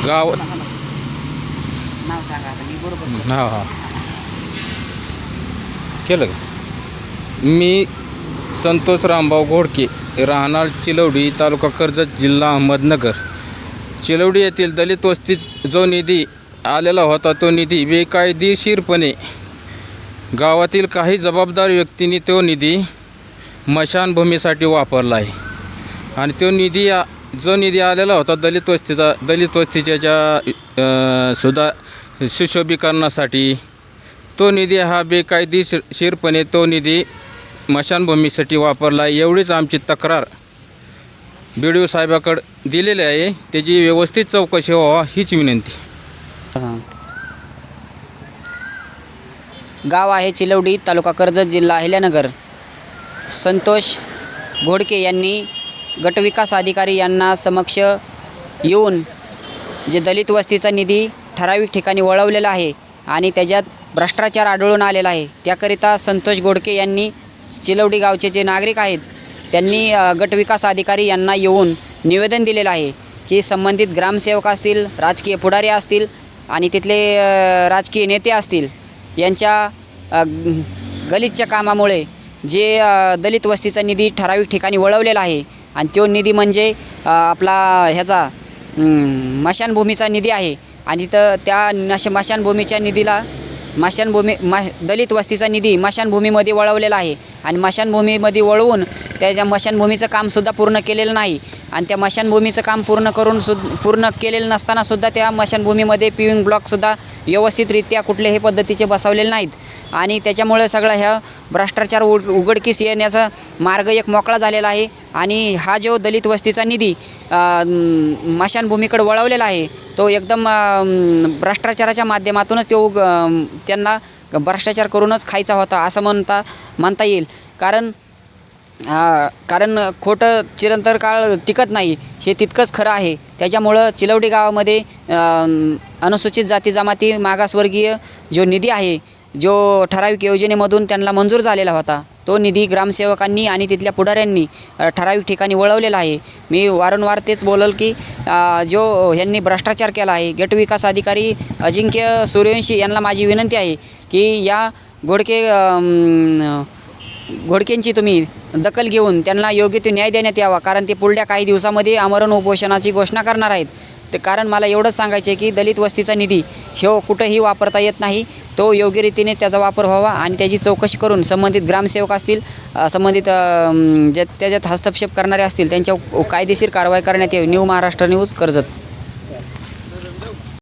गाव नाव सांगा आता मी बरोबर हां हां केलं का? मी संतोष रामभाऊ घोडके, राहणार चिलवडी, तालुका कर्जत, जिल्हा अहमदनगर. चिलवडी येथील दलित वस्तीत जो निधी आलेला होता तो निधी बेकायदेशीरपणे गावातील काही जबाबदार व्यक्तींनी तो निधी स्मशानभूमीसाठी वापरला आहे. आणि तो निधी जो निधी आलेला होता दलित वस्तीच्या सुद्धा सुशोभीकरणासाठी, तो निधी हा बेकायदेशीरपणे तो निधी स्मशानभूमीसाठी वापरला. एवढीच आमची तक्रार BDO साहेबाकडे दिलेली आहे. त्याची व्यवस्थित चौकशी व्हावा हीच विनंती. गाव आहे चिलवडी, तालुका कर्जत, जिल्हा अहिल्यानगर. संतोष घोडके यांनी गटविकास अधिकारी यांना समक्ष येऊन जे दलित वस्तीचा निधी ठराविक ठिकाणी वळवलेला आहे आणि त्याच्यात भ्रष्टाचार आढळून आलेला आहे, त्याकरिता संतोष घोडके यांनी चिलवडी गावचे जे नागरिक आहेत त्यांनी गटविकास अधिकारी यांना येऊन निवेदन दिलेलं आहे की संबंधित ग्रामसेवक असतील, राजकीय पुढारी असतील आणि तिथले राजकीय नेते असतील, यांच्या गलिच्छ कामामुळे जे दलित वस्तीचा निधी ठराविक ठिकाणी वळवलेला आहे आणि तो निधी म्हणजे आपला ह्याचा स्मशानभूमीचा निधी आहे. आणि तर त्या स्मशानभूमीच्या निधीला दलित वस्तीचा निधी स्मशानभूमीमध्ये वळवलेला आहे आणि स्मशानभूमीमध्ये वळवून त्या स्मशानभूमीचं कामसुद्धा पूर्ण केलेलं नाही. आणि त्या स्मशानभूमीचं काम पूर्ण केलेलं नसतानासुद्धा त्या स्मशानभूमीमध्ये पिविंग ब्लॉकसुद्धा व्यवस्थितरित्या कुठल्याही पद्धतीचे बसवलेले नाहीत. आणि त्याच्यामुळे सगळं ह्या भ्रष्टाचार उघडकीस येण्याचा मार्ग एक मोकळा झालेला आहे. आणि हा जो दलित वस्तीचा निधी स्मशानभूमीकडे वळवलेला आहे तो एकदम भ्रष्टाचाराच्या माध्यमातूनच तो त्यांना भ्रष्टाचार करूनच खायचा होता असं म्हणता येईल. कारण खोटं चिरंतन काळ टिकत नाही हे तितकंच खरं आहे. त्याच्यामुळं चिलवडी गावामध्ये अनुसूचित जाती जमाती मागासवर्गीय जो निधी आहे, जो ठराविक योजनेमधून त्यांना मंजूर झालेला होता, तो निधी ग्रामसेवकांनी आणि तिथल्या पुढाऱ्यांनी ठराविक ठिकाणी वळवलेला आहे. मी वारंवार तेच बोलल की जो ह्यांनी भ्रष्टाचार केला आहे, गटविकास अधिकारी अजिंक्य सूर्यवंशी यांना माझी विनंती आहे की या घोडकेंची तुम्ही दखल घेऊन त्यांना योग्य तो न्याय देण्यात यावा. कारण ते पुढल्या काही दिवसामध्ये आमरण उपोषणाची घोषणा करणार आहेत. ते कारण मला एवढंच सांगायचं आहे की दलित वस्तीचा निधी कुठंही वापरता येत नाही. तो योग्य रीतीने त्याचा वापर व्हावा आणि त्याची चौकशी करून संबंधित ग्रामसेवक असतील, संबंधित त्याच्यात हस्तक्षेप करणारे असतील त्यांच्या कायदेशीर कारवाई करण्यात यावी. New Maharashtra news, Karjat.